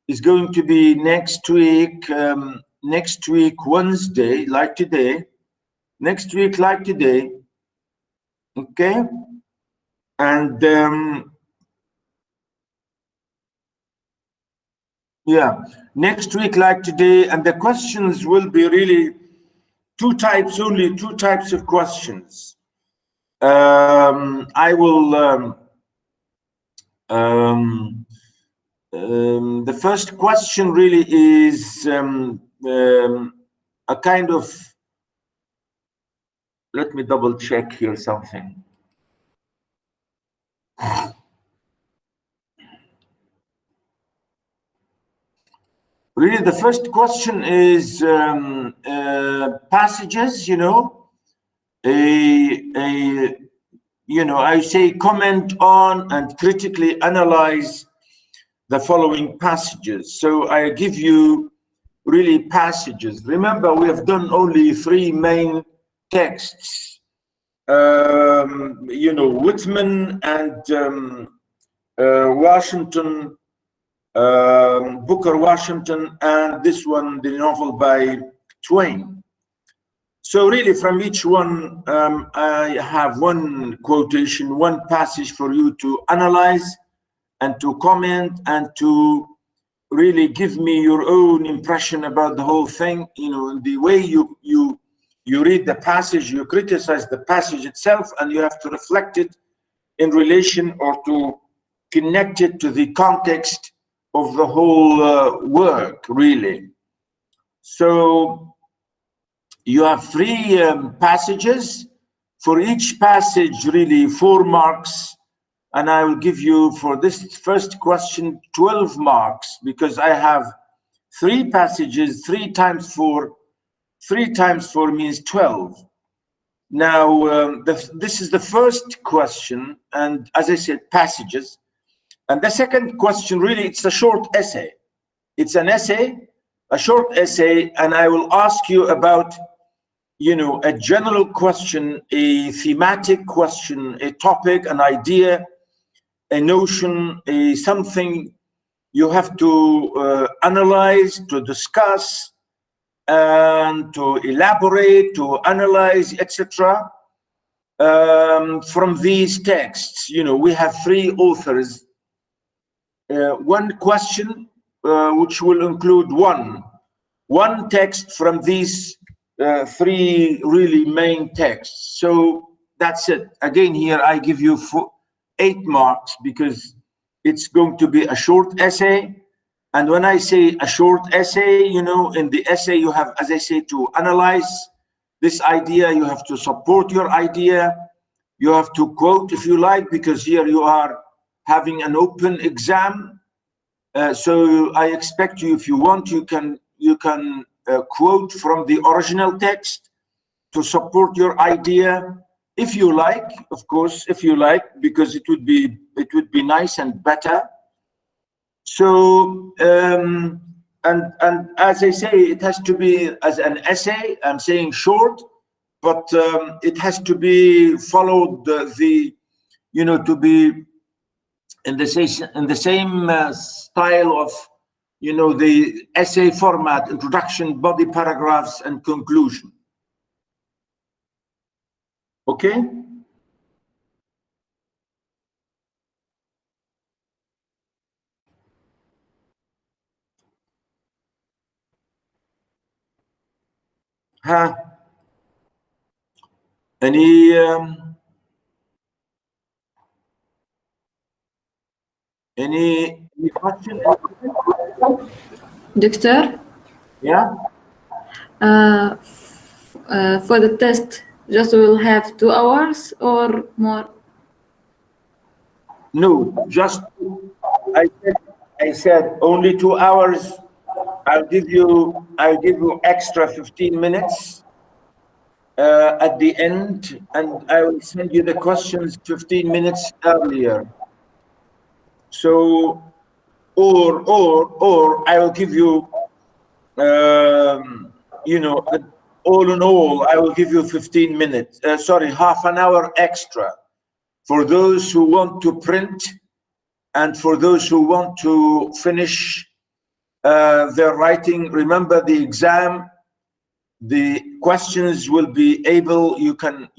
is going to be next week, Wednesday, like today. Next week, like today. Okay? And yeah, next week, like today, and the questions will be really only two types of questions. I will, the first question really is a kind of, let me double check here something. Really, the first question is passages, you know, I say comment on and critically analyze the following passages. So I give you really passages. Remember, we have done only 3 main texts, Whitman and Washington, Booker Washington, and this one, the novel by Twain. So really from each one, I have one quotation, one passage for you to analyze and to comment and to really give me your own impression about the whole thing. You know, the way you read the passage, you criticize the passage itself, and you have to reflect it in relation or to connect it to the context of the whole work, really. So you have 3 passages. For each passage, really 4 marks. And I will give you, for this first question, 12 marks, because I have 3 passages, 3 times 4. 3 times 4 means 12. Now, this is the first question, and as I said, passages. And the second question, really, it's a short essay. It's an essay, a short essay, and I will ask you about, you know, a general question, a thematic question, a topic, an idea, a notion, something you have to analyze, to discuss, and to elaborate, to analyze, etc. From these texts. You know, we have 3 authors. One question, which will include one text from these 3 really main texts. So that's it. Again, here I give you 8 marks because it's going to be a short essay. And when I say a short essay, you know, in the essay you have, as I say, to analyze this idea, you have to support your idea, you have to quote if you like, because here you are having an open exam. So I expect you, if you want, you can quote from the original text to support your idea, if you like, of course, if you like, because it would be nice and better. So and as I say, it has to be as an essay. I'm saying short, but it has to be followed to be in the same style of, you know, the essay format: introduction, body, paragraphs, and conclusion. Okay. Any question? Doctor? Yeah? For the test, just will have 2 hours or more? No, just I said only 2 hours. I'll give you extra 15 minutes at the end, and I will send you the questions 15 minutes earlier. So, or I will give you, you know, all in all, I will give you 15 minutes. Half an hour extra for those who want to print, and for those who want to finish they're writing. Remember the exam, the questions will be able, you can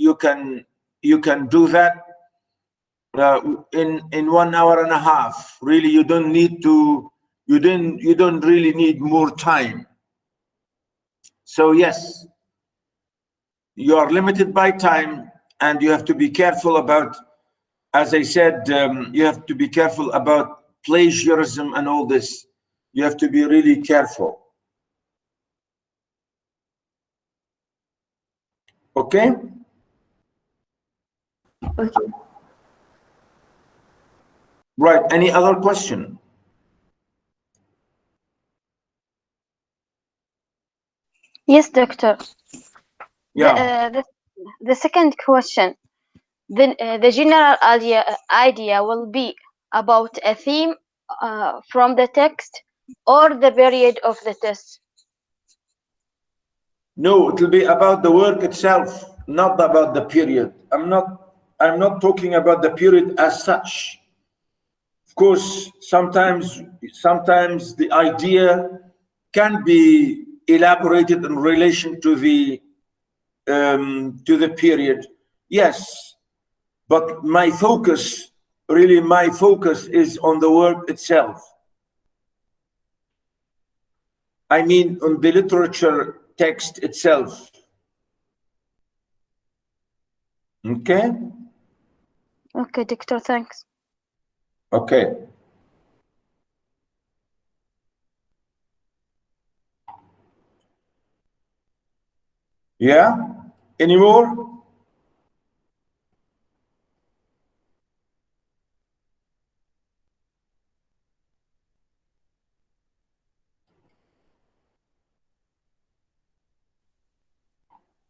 do that in 1 hour and a half. Really, you don't need to, you don't really need more time. So yes, you are limited by time, and you have to be careful about, as I said, you have to be careful about plagiarism and all this. You have to be really careful. Okay? Okay. Right. Any other question? Yes, doctor. Yeah. The second question. The general idea will be about a theme from the text or the period of the test? No, it will be about the work itself, not about the period. I'm not talking about the period as such. Of course, sometimes the idea can be elaborated in relation to the period. Yes, but my focus is on the work itself. I mean, on the literature text itself. Okay? Okay, doctor, thanks. Okay. Yeah? Any more?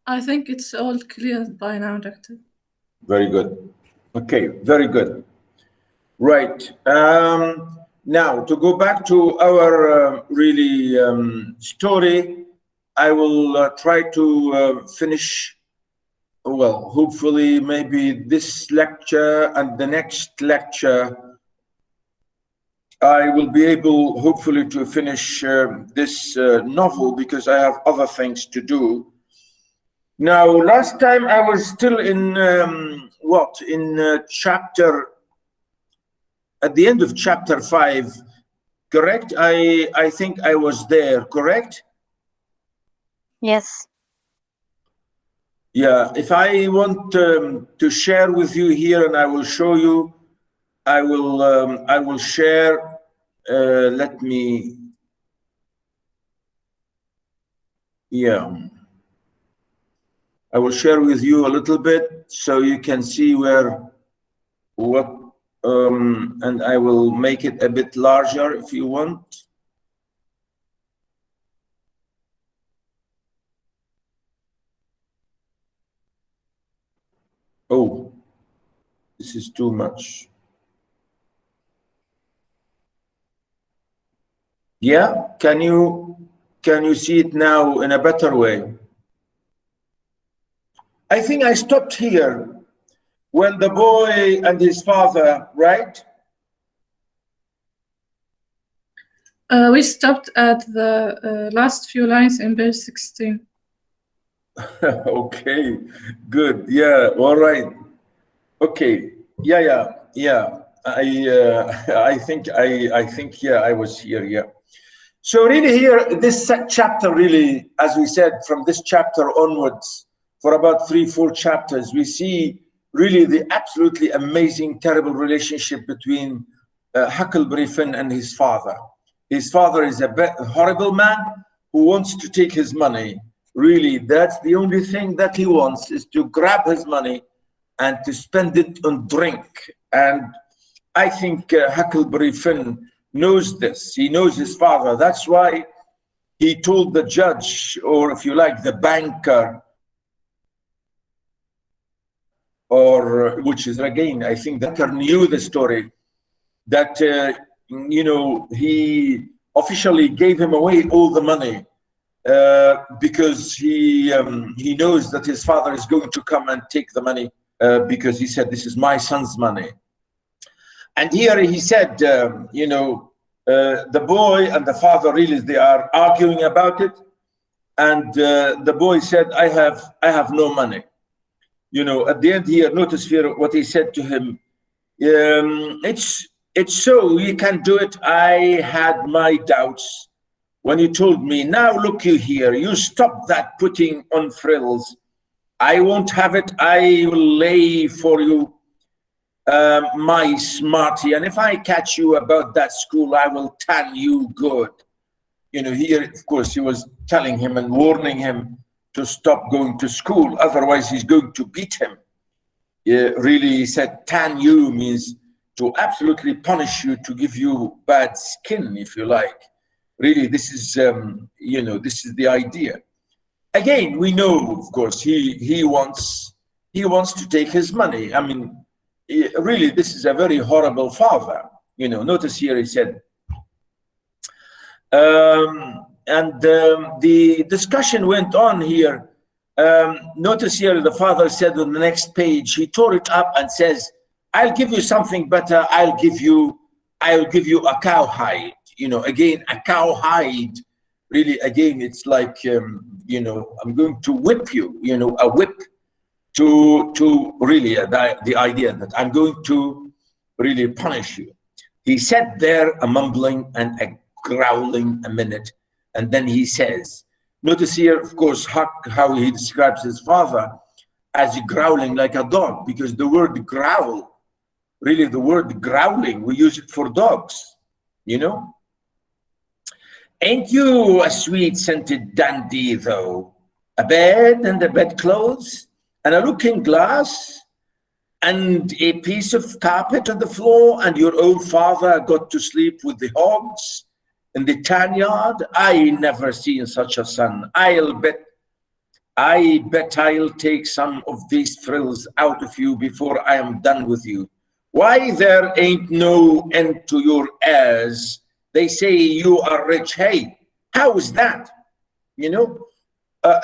I think it's all clear by now, Doctor. Very good. Okay, very good. Right. Now, to go back to our story, I will try to finish, well, hopefully maybe this lecture and the next lecture, I will be able, hopefully, to finish this novel, because I have other things to do. Now, last time I was still in chapter, at the end of chapter 5, correct? I think I was there, correct? Yes. Yeah, if I want to share with you here, and I will show you, I will share, let me, yeah. I will share with you a little bit so you can see and I will make it a bit larger if you want. Oh, this is too much. Yeah, can you see it now in a better way? I think I stopped here when the boy and his father, right? We stopped at the last few lines in page 16. Okay, good. Yeah, all right. Okay. Yeah. I think yeah, I was here. Yeah. So really here, this chapter really, as we said, from this chapter onwards, for about 3-4 chapters, we see really the absolutely amazing, terrible relationship between Huckleberry Finn and his father. His father is a horrible man who wants to take his money. Really, that's the only thing that he wants, is to grab his money and to spend it on drink. And I think Huckleberry Finn knows this. He knows his father. That's why he told the judge, or if you like, the banker, or which is again, I think the banker knew the story, that he officially gave him away all the money because he knows that his father is going to come and take the money, because he said, this is my son's money. And here he said, the boy and the father really, they are arguing about it. And the boy said, I have no money. You know, at the end here, notice here what he said to him. It's so, you can do it. I had my doubts when you told me, now look you here, you stop that putting on frills. I won't have it. I will lay for you my smarty. And if I catch you about that school, I will tan you good. You know, here, of course, he was telling him and warning him to stop going to school. Otherwise, he's going to beat him. Really, he said, tan you means to absolutely punish you, to give you bad skin, if you like. Really, this is, you know, this is the idea. Again, we know, of course, he wants to take his money. I mean, really, this is a very horrible father. You know, notice here he said, the discussion went on here. Notice here the father said on the next page, he tore it up and says, I'll give you something better. I'll give you a cowhide. You know, again, a cowhide. Really, again, it's like, you know, I'm going to whip you, you know, a whip to really the idea that I'm going to really punish you. He sat there a mumbling and a growling a minute, and then he says, notice here, of course, Huck, how he describes his father as growling like a dog, because the word growl, really the word growling, we use it for dogs, you know. Ain't you a sweet scented dandy though? A bed and the bedclothes and a looking glass and a piece of carpet on the floor, and your old father got to sleep with the hogs in the tan yard. I never seen such a son. I bet I'll take some of these frills out of you before I am done with you. Why, there ain't no end to your heirs. They say you are rich. Hey, how is that? You know,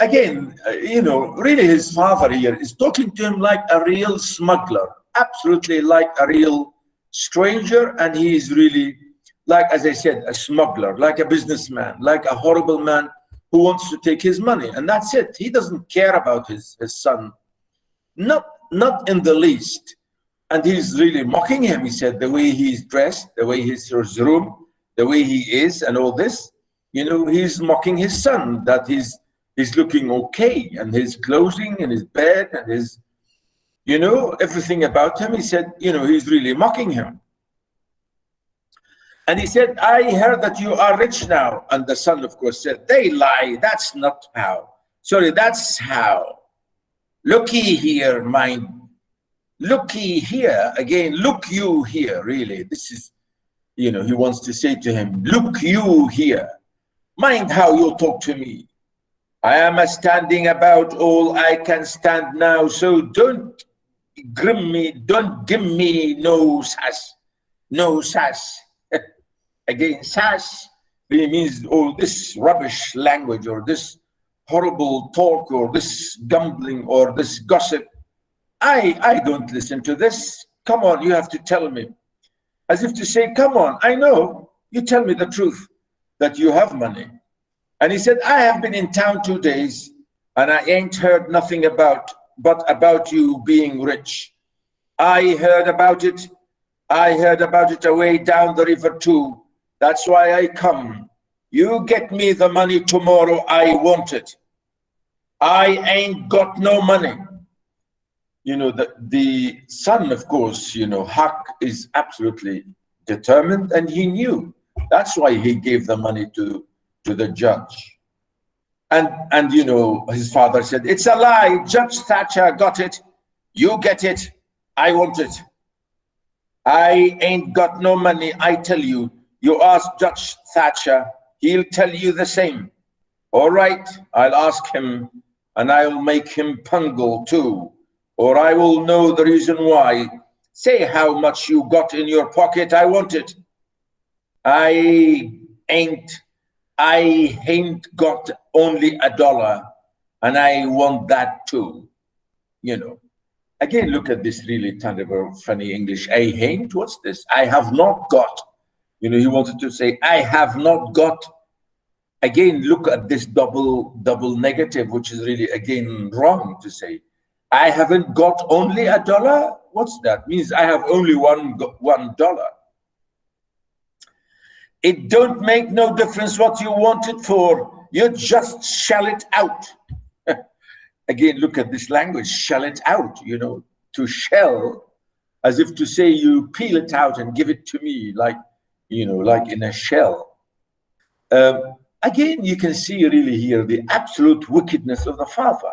again, you know, really his father here is talking to him like a real smuggler, absolutely like a real stranger. And he is really, like, as I said, a smuggler, like a businessman, like a horrible man who wants to take his money. And that's it. He doesn't care about his son, not in the least. And he's really mocking him. He said, the way he's dressed, the way his room, the way he is, and all this, you know, he's mocking his son, that he's looking okay, and his clothing and his bed and his, you know, everything about him. He said, you know, he's really mocking him. And he said, I heard that you are rich now. And the son, of course, said, they lie. That's not how. Sorry, that's how. Looky here, mind. Looky here. Again, look you here, really. This is, you know, he wants to say to him, look you here. Mind how you talk to me. I am a standing about all I can stand now. So don't grim me, don't give me no sass. No sass. Again, sass really means all this rubbish language, or this horrible talk, or this gambling, or this gossip. I don't listen to this. Come on, you have to tell me. As if to say, come on, I know, you tell me the truth, that you have money. And he said, I have been in town 2 days, and I ain't heard nothing but about you being rich. I heard about it. I heard about it away down the river too. That's why I come. You get me the money tomorrow, I want it. I ain't got no money. You know, the son, of course, you know, Huck is absolutely determined, and he knew. That's why he gave the money to the judge. And you know, his father said, it's a lie. Judge Thatcher got it. You get it. I want it. I ain't got no money. I tell you, you ask Judge Thatcher, he'll tell you the same. All right, I'll ask him, and I'll make him pungle too. Or I will know the reason why. Say how much you got in your pocket. I want it. I ain't got only $1, and I want that too. You know, again, look at this really terrible, funny English. I ain't, what's this? I have not got. You know, he wanted to say, I have not got. Again, look at this double negative, which is really, again, wrong to say. I haven't got only $1. What's that? Means I have only $1. It don't make no difference what you want it for. You just shell it out. Again, look at this language, shell it out, you know, to shell, as if to say you peel it out and give it to me, like, you know, like in a shell. Again, you can see really here the absolute wickedness of the father.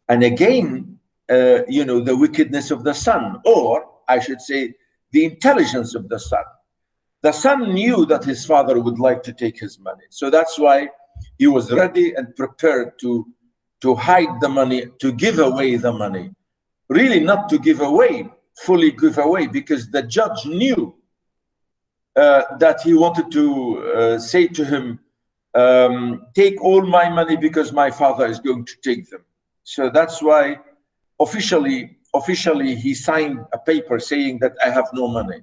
And again, you know, the wickedness of the son, or I should say, the intelligence of the son. The son knew that his father would like to take his money. So that's why he was ready and prepared to hide the money, to give away the money. Really not to give away, fully give away, because the judge knew that he wanted to say to him, take all my money because my father is going to take them. So that's why officially he signed a paper saying that I have no money.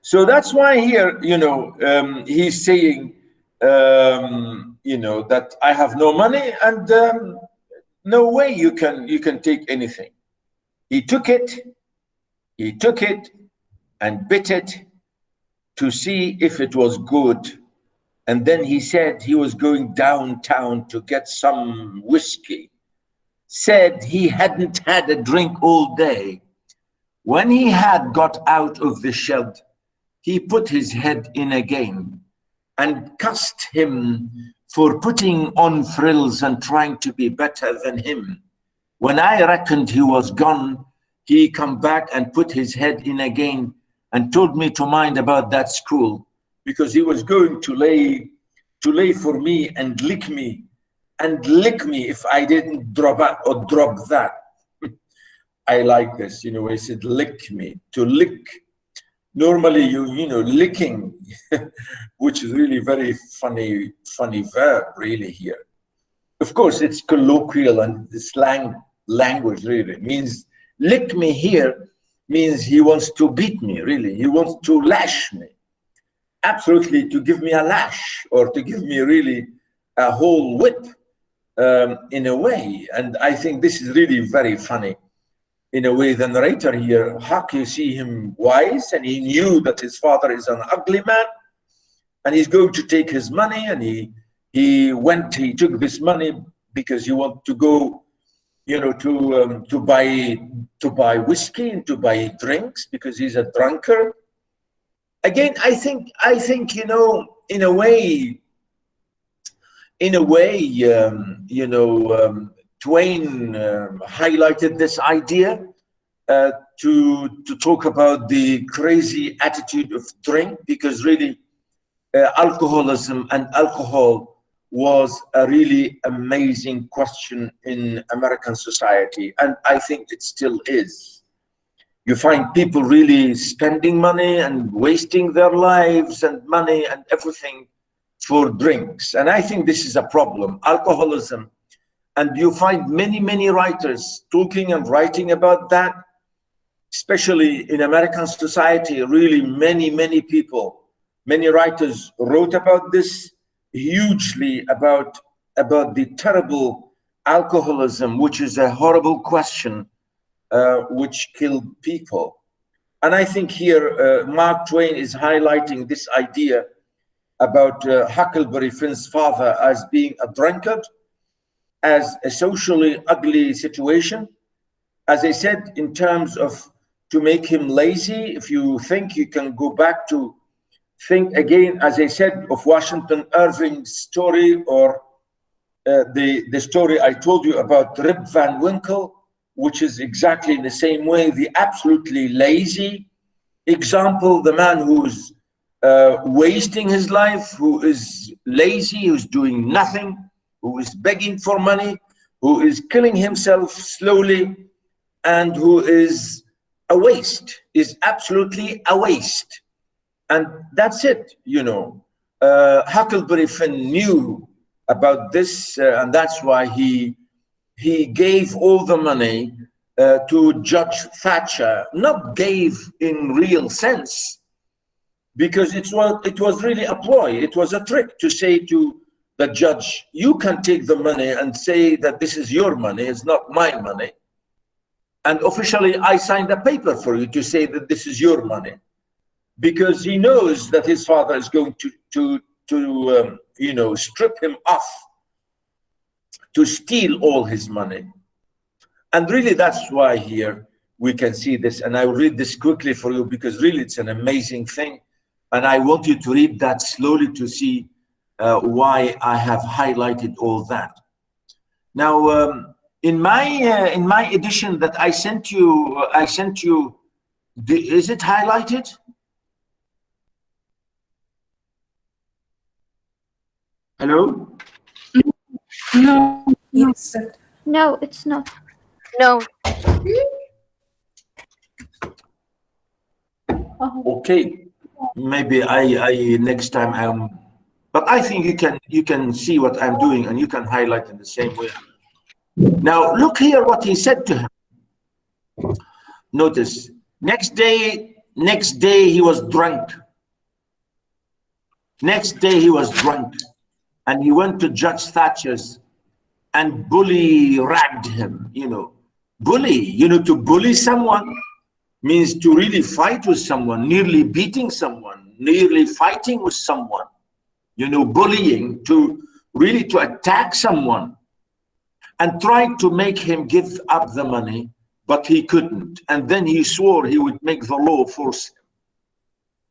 So that's why here, you know, he's saying, you know, that I have no money, and no way you can take anything. He took it and bit it to see if it was good. And then he said he was going downtown to get some whiskey. Said he hadn't had a drink all day. When he had got out of the shed, he put his head in again and cussed him for putting on frills and trying to be better than him. When I reckoned he was gone, he come back and put his head in again and told me to mind about that school, because he was going to lay for me and lick me if I didn't drop out or drop that. I like this, you know, he said lick me, to lick. Normally, you know, licking, which is really very funny verb, really here. Of course, it's colloquial and the slang language, really. It means lick me here means he wants to beat me, really. He wants to lash me. Absolutely, to give me a lash, or to give me really a whole whip, in a way. And I think this is really very funny. In a way, the narrator here, Huck, you see him wise, and he knew that his father is an ugly man, and he's going to take his money, and he took this money because he wanted to go, you know, to buy whiskey and to buy drinks because he's a drunkard. Again, I think you know, in a way, you know, Twain highlighted this idea to talk about the crazy attitude of drink, because really alcoholism and alcohol was a really amazing question in American society, and I think it still is. You find people really spending money and wasting their lives and money and everything for drinks, and I think this is a problem, alcoholism. And you find many writers talking and writing about that, especially in American society. Really many people, many writers wrote about this hugely, about the terrible alcoholism, which is a horrible question, which killed people. And I think here Mark Twain is highlighting this idea about Huckleberry Finn's father as being a drunkard, as a socially ugly situation. As I said, in terms of to make him lazy, if you think, you can go back to think again, as I said, of Washington Irving's story, or the story I told you about Rip Van Winkle, which is exactly in the same way, the absolutely lazy example, the man who's wasting his life, who is lazy, who's doing nothing, who is begging for money, who is killing himself slowly, and who is a waste, is absolutely a waste. And that's it, you know. Huckleberry Finn knew about this, and that's why he gave all the money to Judge Thatcher. Not gave in real sense, because it was really a ploy. It was a trick to say to the judge, you can take the money and say that this is your money, it's not my money. And officially, I signed a paper for you to say that this is your money, because he knows that his father is going to strip him off, to steal all his money. And really, that's why here we can see this. And I will read this quickly for you, because really it's an amazing thing. And I want you to read that slowly to see why I have highlighted all that. Now, in my edition that I sent you, is it highlighted? Hello? No, yes. No, it's not. No. Okay, maybe I next time but I think you can see what I'm doing and you can highlight in the same way. Now look here what he said to him. Notice, next day he was drunk. Next day he was drunk, and he went to Judge Thatcher's and ragged him. Bully, to bully someone means to really fight with someone, nearly beating someone, nearly fighting with someone. Bullying, to attack someone, and tried to make him give up the money, but he couldn't. And then he swore he would make the law force him.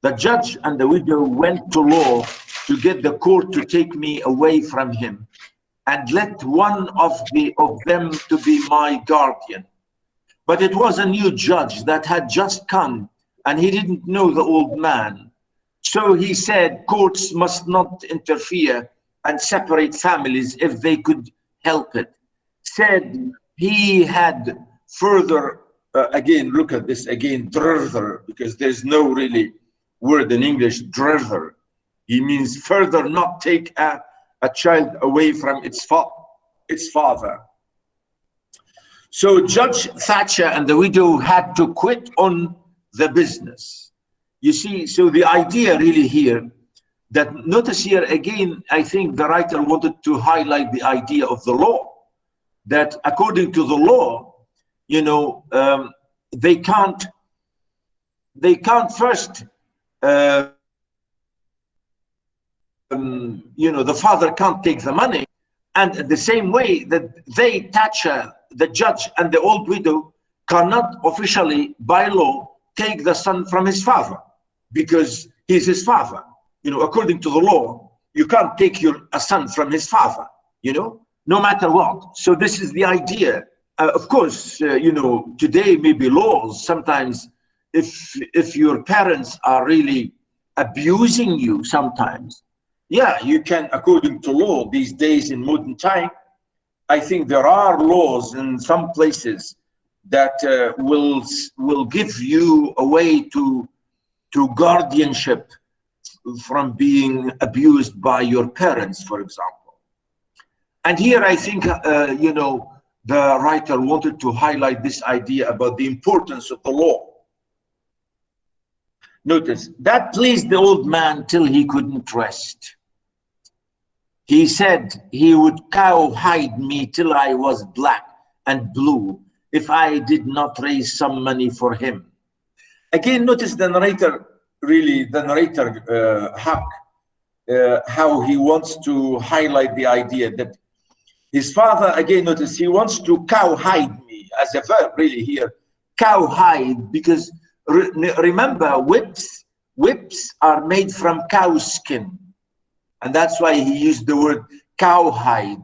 The judge and the widow went to law to get the court to take me away from him and let one of them to be my guardian. But it was a new judge that had just come, and he didn't know the old man. So he said courts must not interfere and separate families if they could help it. Said he had further, again, look at this again, druther, because there's no really word in English, druther. He means further not take a child away from its father. So Judge Thatcher and the widow had to quit on the business. You see, so the idea really here, that notice here again, I think the writer wanted to highlight the idea of the law, that according to the law, they can't first, the father can't take the money, and the same way that Thatcher, the judge and the old widow, cannot officially by law take the son from his father, because he's his father. According to the law, you can't take a son from his father, no matter what. So this is the idea. Of course, today maybe laws, sometimes if your parents are really abusing you sometimes, yeah, you can, according to law these days in modern time, I think there are laws in some places that will give you a way to guardianship from being abused by your parents, for example. And here I think, the writer wanted to highlight this idea about the importance of the law. Notice, that pleased the old man till he couldn't rest. He said he would cowhide me till I was black and blue if I did not raise some money for him. Again, notice the narrator, Huck, how he wants to highlight the idea that his father, again, notice he wants to cowhide me as a verb really here, cowhide, because remember, whips are made from cow skin. And that's why he used the word cowhide.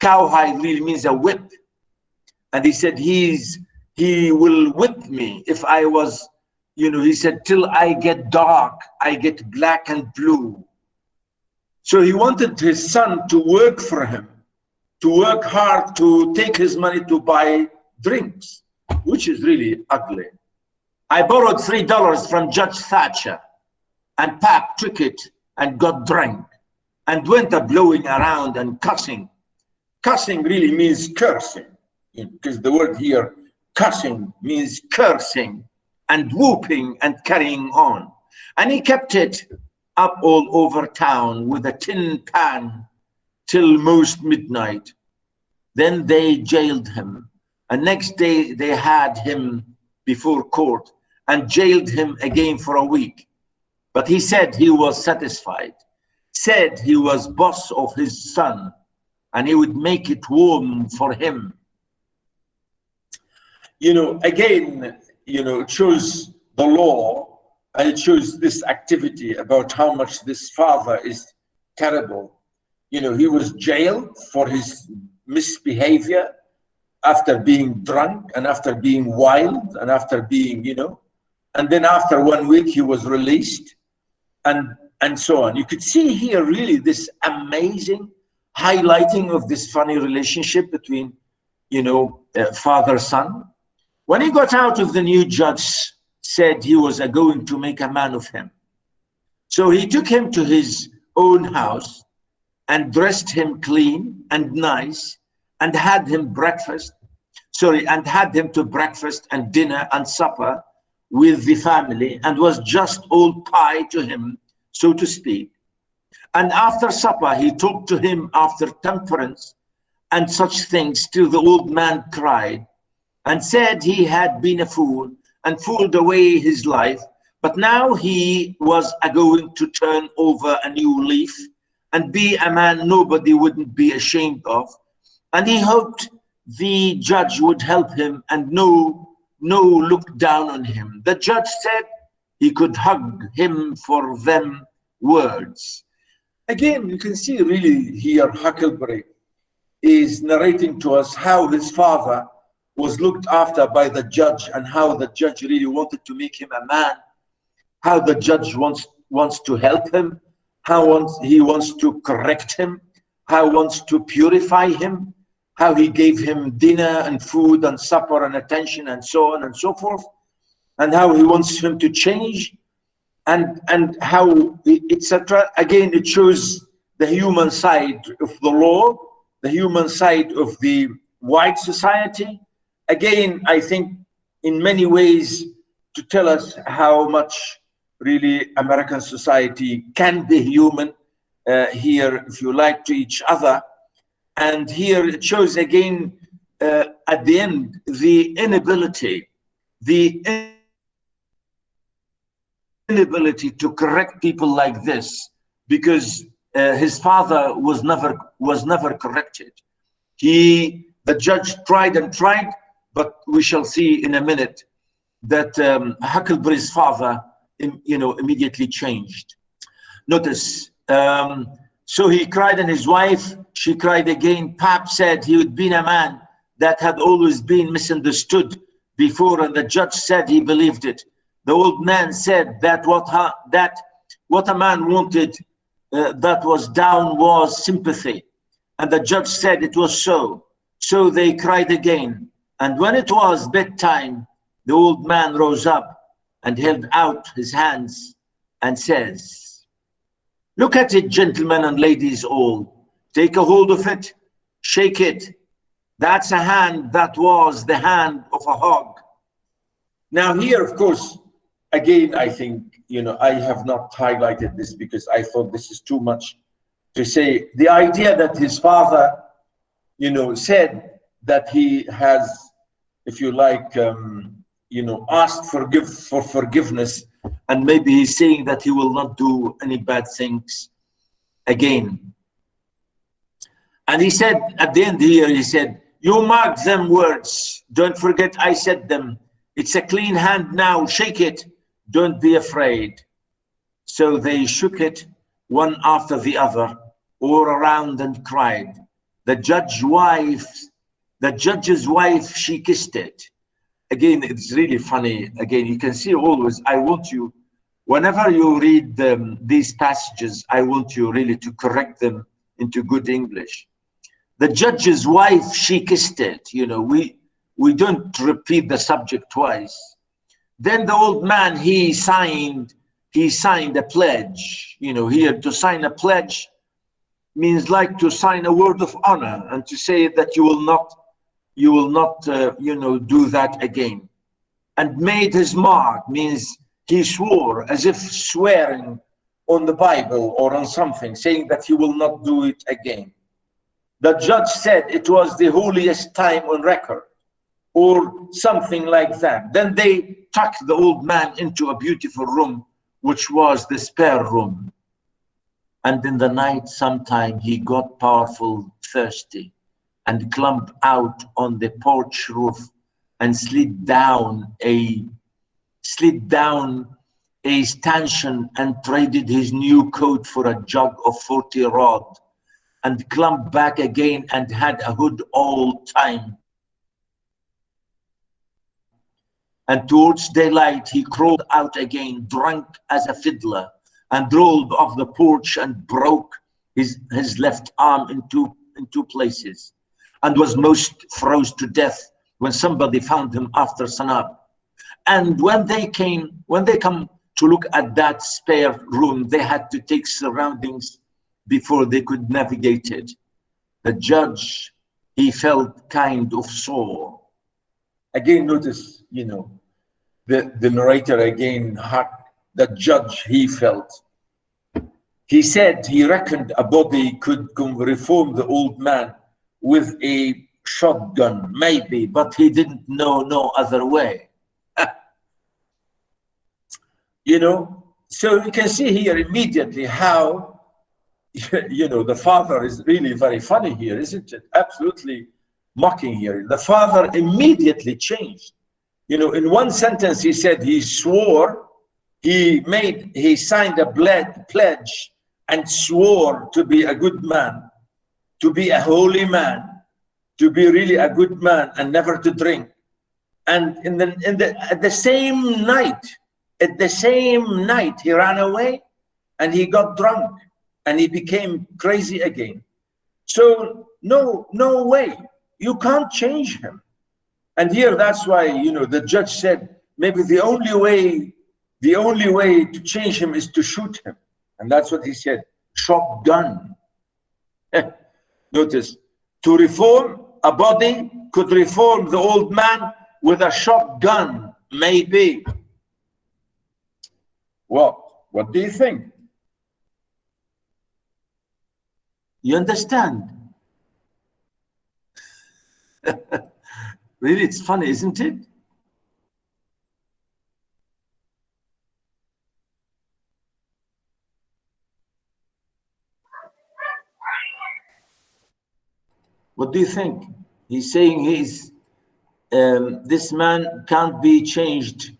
Cowhide really means a whip. And he said he will whip me if I was, he said, till I get dark, I get black and blue. So he wanted his son to work for him, to work hard, to take his money to buy drinks, which is really ugly. I borrowed $3 from Judge Thatcher, and Pap took it and got drunk and went blowing around and cussing. Cussing really means cursing, because the word here, cussing, means cursing and whooping and carrying on. And he kept it up all over town with a tin pan till most midnight. Then they jailed him. And next day they had him before court and jailed him again for a week. But he said he was satisfied, said he was boss of his son, and he would make it warm for him. You know, again, you know, it shows the law, and it shows this activity about how much this father is terrible. You know, he was jailed for his misbehavior after being drunk and after being wild and after being, you know, and then after 1 week he was released and so on. You could see here really this amazing highlighting of this funny relationship between, you know, father-son. When he got out of the new judge said he was going to make a man of him. So he took him to his own house and dressed him clean and nice and had him and had him to breakfast and dinner and supper with the family, and was just all pie to him, so to speak. And after supper, he talked to him after temperance and such things till the old man cried and said he had been a fool and fooled away his life, but now he was going to turn over a new leaf and be a man nobody wouldn't be ashamed of. And he hoped the judge would help him and no look down on him. The judge said he could hug him for them words. Again, you can see really here Huckleberry is narrating to us how his father was looked after by the judge and how the judge really wanted to make him a man, how the judge wants to help him, how he wants to correct him, how he wants to purify him, how he gave him dinner and food and supper and attention and so on and so forth, and how he wants him to change, and how, etc. Again, it shows the human side of the law, the human side of the white society. Again, I think in many ways to tell us how much really American society can be human here, if you like, to each other. And here it shows again, at the end, the inability to correct people like this, because his father was never corrected. The judge tried and tried, but we shall see in a minute that Huckleberry's father, immediately changed. Notice. So he cried, and his wife, she cried again. Pap said he had been a man that had always been misunderstood before, and the judge said he believed it. The old man said that what a man wanted that was down was sympathy, and the judge said it was so. So they cried again, and when it was bedtime, the old man rose up and held out his hands and says, "Look at it, gentlemen and ladies all. Take a hold of it, shake it. That's a hand that was the hand of a hog." Now here, of course, again, I think, I have not highlighted this because I thought this is too much to say. The idea that his father, said that he has, if you like, asked for forgiveness, and maybe he's saying that he will not do any bad things again. And he said, at the end here, he said, "You mark them words. Don't forget I said them. It's a clean hand now. Shake it. Don't be afraid." So they shook it one after the other, all around, and cried. The judge's wife, she kissed it. Again, it's really funny. Again, you can see always, I want you, whenever you read these passages, I want you really to correct them into good English. The judge's wife, she kissed it. We don't repeat the subject twice. Then the old man, he signed a pledge. Here to sign a pledge means like to sign a word of honor and to say that you will not do that again. And made his mark means he swore as if swearing on the Bible or on something, saying that he will not do it again. The judge said it was the holiest time on record, or something like that. Then they tucked the old man into a beautiful room, which was the spare room. And in the night, sometime he got powerful thirsty and climbed out on the porch roof and slid down a stanchion and traded his new coat for a jug of 40 rod, and climbed back again and had a good old time. And towards daylight, he crawled out again, drunk as a fiddler, and rolled off the porch and broke his left arm in two places, and was most froze to death when somebody found him after sunup. And when they come to look at that spare room, they had to take surroundings before they could navigate it. The judge, he felt kind of sore. Again, notice, you know, the narrator again, Huck, the judge, he felt. He said he reckoned a body could reform the old man with a shotgun, maybe, but he didn't know no other way. You know, so you can see here immediately how, you know, the father is really very funny here, isn't it? Absolutely mocking here. The father immediately changed. You know, in one sentence he said he swore, he signed a pledge and swore to be a good man, to be a holy man, to be really a good man and never to drink. And at the same night, he ran away and he got drunk and he became crazy again. So no way, you can't change him. And here, that's why, you know, the judge said, maybe the only way to change him is to shoot him. And that's what he said, shotgun. Notice, to reform a body could reform the old man with a shotgun, maybe. Well, what do you think? You understand? Really, it's funny, isn't it? What do you think? He's saying this man can't be changed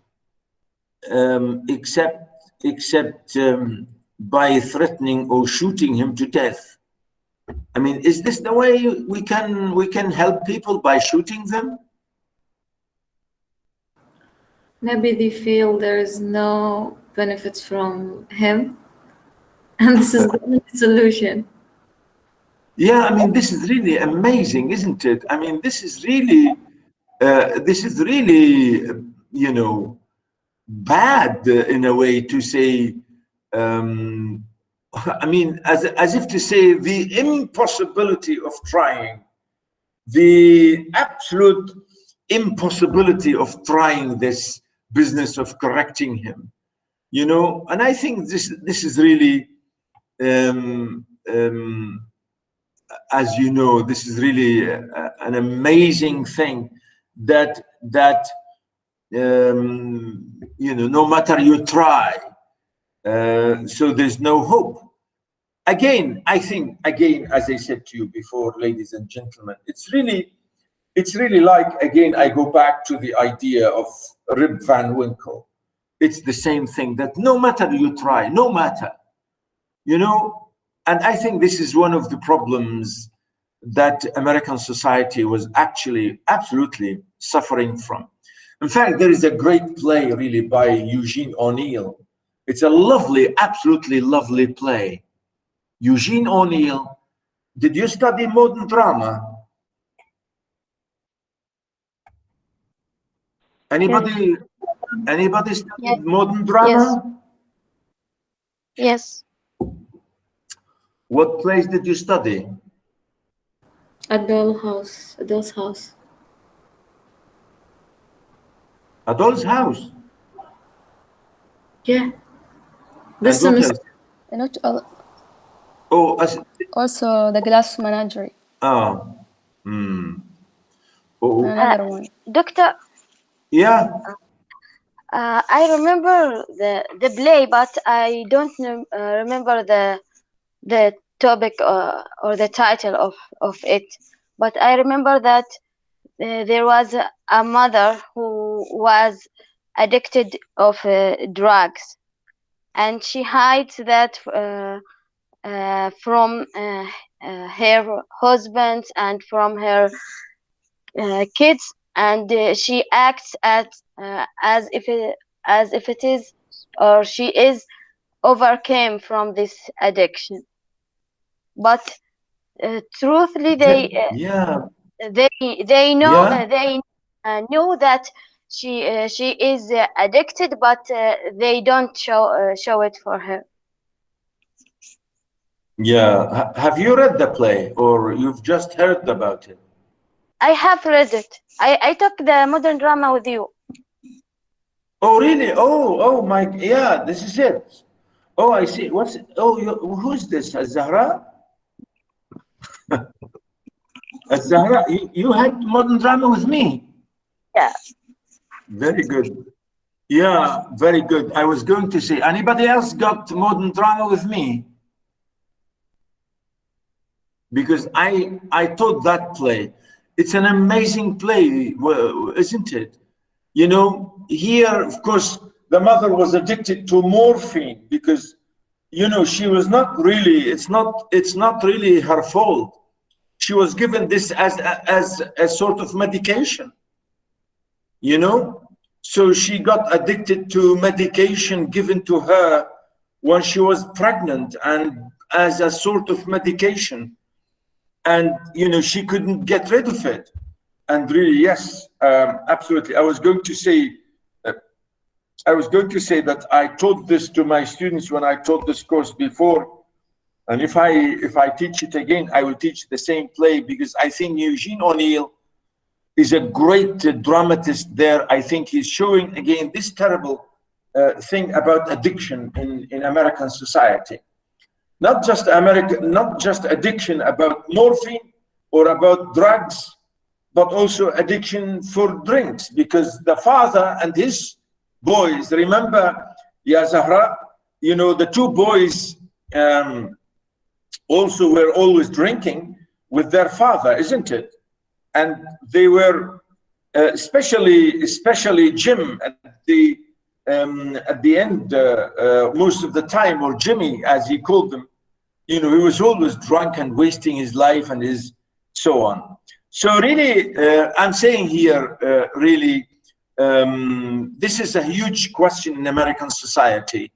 except by threatening or shooting him to death. I mean, is this the way we can help people, by shooting them? maybe they feel there is no benefits from him, and this is the only solution. Yeah, I mean, this is really amazing, isn't it? I mean, this is really, you know, bad in a way to say. I mean, as if to say the impossibility of trying, the absolute impossibility of trying this business of correcting him, you know. And I think this is really, as you know, this is really an amazing thing that you know, no matter you try, so there's no hope. Again, I think, as I said to you before, ladies and gentlemen, it's really like, again, I go back to the idea of Rip Van Winkle. It's the same thing, that no matter you try, no matter, you know. And I think this is one of the problems that American society was actually absolutely suffering from. In fact, there is a great play really by Eugene O'Neill. It's a lovely, absolutely lovely play. Eugene O'Neill. Did you study modern drama? Anybody studied modern drama? Yes. What place did you study? Adol's house. A doll's house. Yeah. And This what semester. else? Not Oh, also the glass menagerie, oh, oh, another one. Doctor, yeah, I remember the play, but I don't remember the topic or the title of it. But I remember that there was a mother who was addicted of drugs, and she hides that from her husband and from her kids, and she acts as if it is, or she is overcame from this addiction. But truthfully, yeah, they know yeah, they know that she is addicted, but they don't show it for her. yeah. Have you read the play or you've just heard about it? I have read it. I took the modern drama with you. Oh, really? Oh my, yeah, this is it. Oh, I see. What's it? Oh, who's this? Zahra? Zahra, you had modern drama with me. Yeah. Very good. Yeah, very good. I was going to say, anybody else got modern drama with me? Because I taught that play. It's an amazing play, isn't it? You know, here, of course, the mother was addicted to morphine because, you know, she was not really, it's not really her fault. She was given this as a sort of medication, you know? So she got addicted to medication given to her when she was pregnant and as a sort of medication. And, you know, she couldn't get rid of it. And really, yes, absolutely. I was going to say that I taught this to my students when I taught this course before. And if I teach it again, I will teach the same play because I think Eugene O'Neill is a great dramatist there. I think he's showing again this terrible thing about addiction in American society. Not just addiction about morphine or about drugs, but also addiction for drinks, because the father and his boys, remember, Ya Zahra, you know, the two boys also were always drinking with their father, isn't it? And they were, especially Jim at the end, most of the time, or Jimmy, as he called them, you know, he was always drunk and wasting his life and his so on. So really, I'm saying here, really, this is a huge question in American society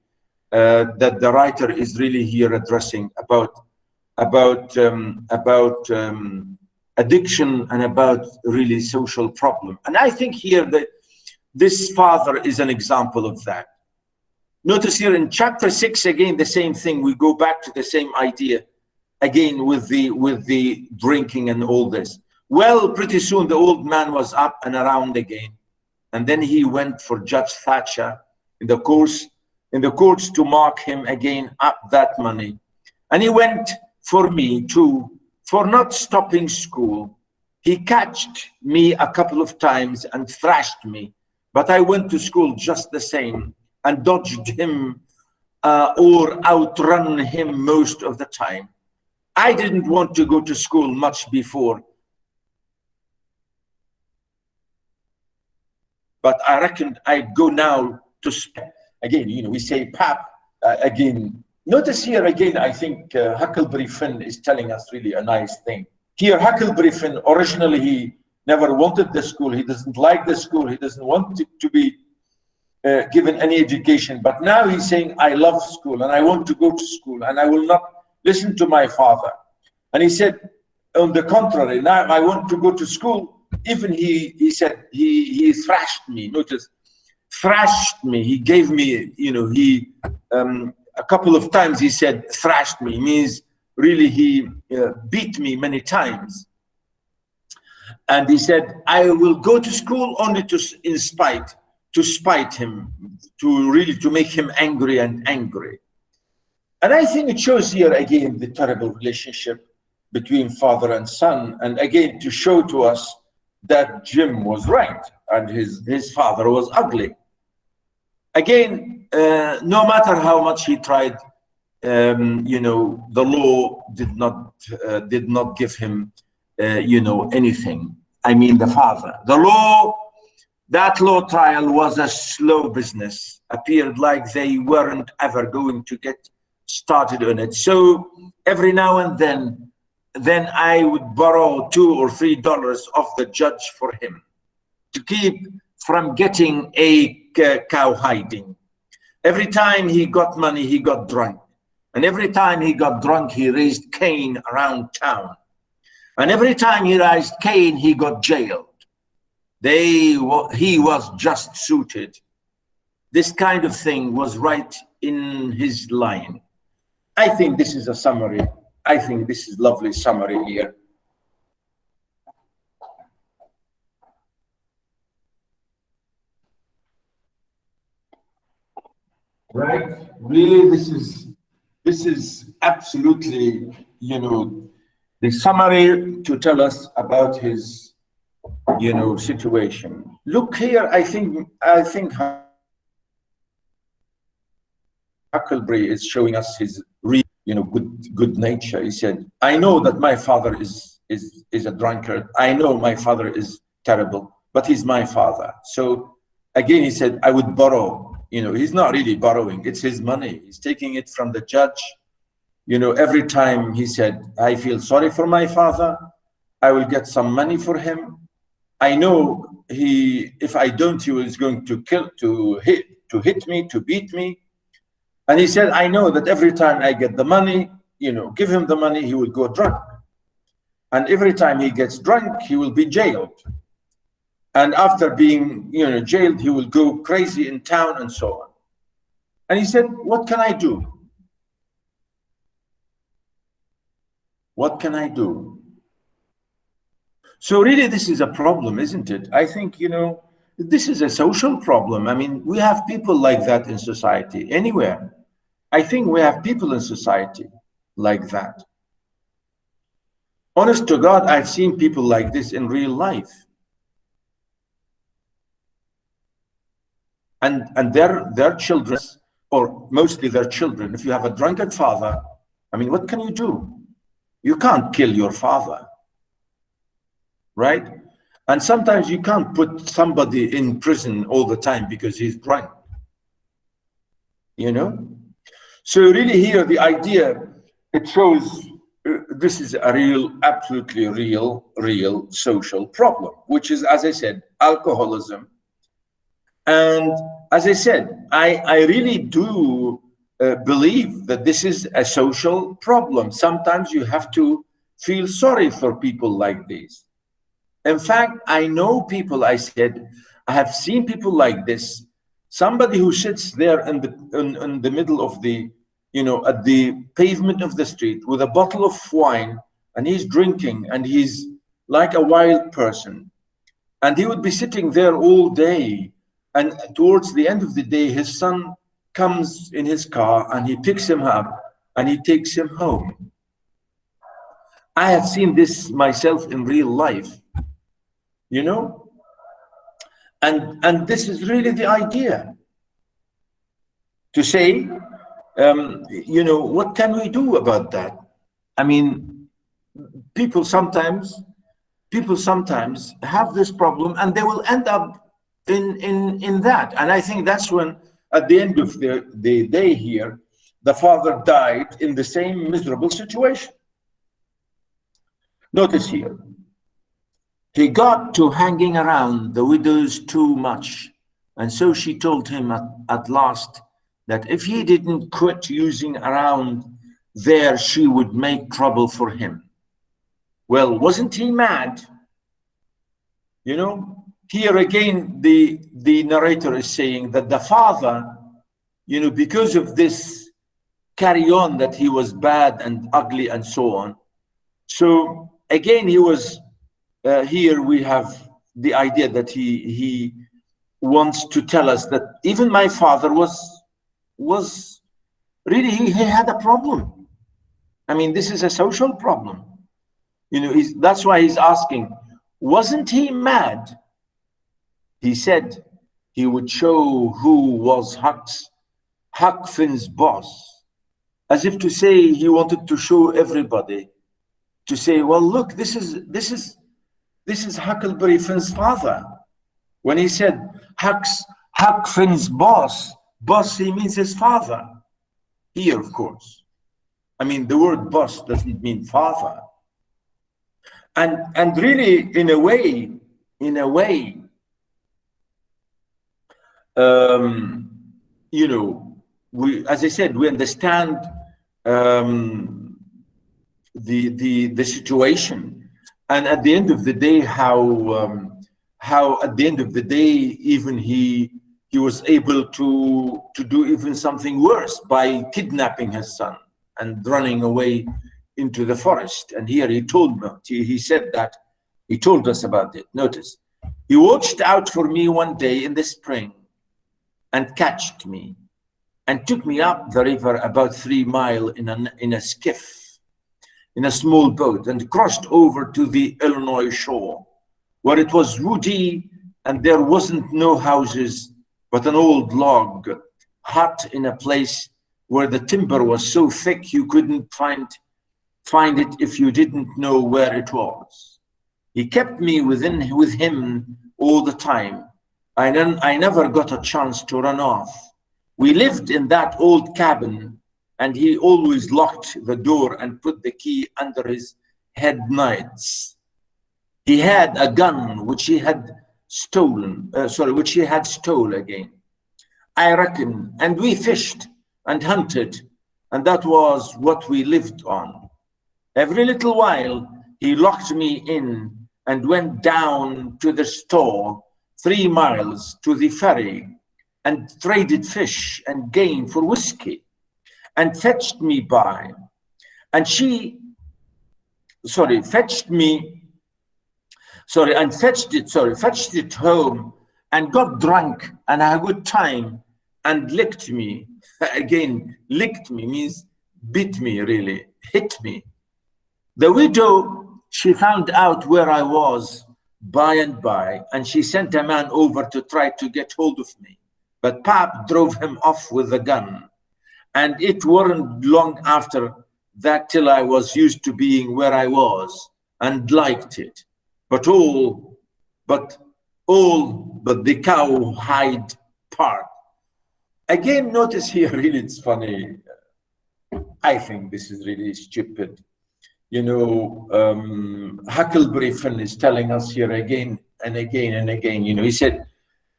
that the writer is really here addressing about addiction and about really social problem. And I think here that this father is an example of that. Notice here in chapter 6, again, the same thing. We go back to the same idea again with the drinking and all this. Well, pretty soon the old man was up and around again. And then he went for Judge Thatcher in the courts to mark him again up that money. And he went for me too, for not stopping school. He catched me a couple of times and thrashed me, but I went to school just the same and dodged him or outrun him most of the time. I didn't want to go to school much before, but I reckoned I'd go now to again, you know, we say pap again. Notice here again, I think Huckleberry Finn is telling us really a nice thing. Here, Huckleberry Finn, originally he never wanted the school. He doesn't like the school. He doesn't want to be given any education. But now he's saying, I love school and I want to go to school and I will not listen to my father. And he said, on the contrary, now I want to go to school. Even he said, he thrashed me. Notice, thrashed me. He gave me, you know, a couple of times he said thrashed me, means really he beat me many times. And he said, I will go to school only in spite to spite him, to really to make him angry and angry. And I think it shows here again the terrible relationship between father and son, and again to show to us that Jim was right and his father was ugly. Again, no matter how much he tried, you know, the law did not give him, you know, anything. I mean, the father. The law, that law trial was a slow business. Appeared like they weren't ever going to get started on it. So every now and then I would borrow $2 or $3 off the judge for him to keep from getting a cow hiding. Every time he got money, he got drunk. And every time he got drunk, he raised Cain around town. And every time he raised Cain, he got jailed. He was just suited. This kind of thing was right in his line. I think this is a summary. I think this is lovely summary here. Right? Really, this is absolutely, you know, the summary to tell us about his, you know, situation. Look here, I think Huckleberry is showing us his real, you know, good nature. He said, I know that my father is a drunkard. I know my father is terrible, but he's my father. So again, he said, I would borrow. You know, he's not really borrowing. It's his money. He's taking it from the judge. You know, every time he said, I feel sorry for my father. I will get some money for him. I know if I don't, he was going to hit me, to beat me. And he said, I know that every time I get the money, you know, give him the money, he will go drunk. And every time he gets drunk, he will be jailed. And after being, you know, jailed, he will go crazy in town and so on. And he said, what can I do? What can I do? So really, this is a problem, isn't it? I think, you know, this is a social problem. I mean, we have people like that in society, anywhere. I think we have people in society like that. Honest to God, I've seen people like this in real life. And their children, or mostly their children, if you have a drunkard father, I mean, what can you do? You can't kill your father, right? And sometimes you can't put somebody in prison all the time because he's drunk, you know? So really here, the idea, it shows this is a real, absolutely real social problem, which is, as I said, alcoholism. And as I said, I really do believe that this is a social problem. Sometimes you have to feel sorry for people like these. In fact, I know people, I said, I have seen people like this. Somebody who sits there in the middle of the, you know, at the pavement of the street with a bottle of wine, and he's drinking, and he's like a wild person. And he would be sitting there all day. And towards the end of the day, his son comes in his car and he picks him up and he takes him home. I have seen this myself in real life, you know? And this is really the idea. To say, you know, what can we do about that? I mean, people sometimes have this problem and they will end up in that. And I think that's when, at the end of the day here, the father died in the same miserable situation. Notice here, he got to hanging around the widows too much. And so she told him at last that if he didn't quit using around there, she would make trouble for him. Well, wasn't he mad? You know? Here again, the narrator is saying that the father, you know, because of this carry on that he was bad and ugly and so on. So again, he was, here we have the idea that he wants to tell us that even my father was really, he had a problem. I mean, this is a social problem. You know, that's why he's asking, wasn't he mad? He said he would show who was Huck Finn's boss, as if to say he wanted to show everybody, to say, well, look, this is Huckleberry Finn's father. When he said Huck Finn's boss, he means his father. Here, of course. I mean, the word boss doesn't mean father. And really, in a way, you know, as I said, we understand the situation, and at the end of the day, how at the end of the day, even he was able to do even something worse by kidnapping his son and running away into the forest. And here he told me, he said that, he told us about it. Notice, he watched out for me one day in the spring and catched me and took me up the river about 3 miles in a skiff, in a small boat, and crossed over to the Illinois shore, where it was woody and there wasn't no houses, but an old log hut in a place where the timber was so thick you couldn't find it if you didn't know where it was. He kept me with him all the time. I never got a chance to run off. We lived in that old cabin, and he always locked the door and put the key under his head nights. He had a gun which he had stolen, which he had stole again, I reckon, and we fished and hunted, and that was what we lived on. Every little while, he locked me in and went down to the store 3 miles to the ferry and traded fish and game for whiskey and fetched me by. And fetched it home and got drunk and had a good time and licked me. Again, licked me means bit me, really, hit me. The widow, she found out where I was by and by, and she sent a man over to try to get hold of me. But Pap drove him off with a gun. And it weren't long after that till I was used to being where I was and liked it. But the cowhide part. Again, notice here, really, it's funny. I think this is really stupid. You know, Huckleberry Finn is telling us here again and again and again, you know, he said,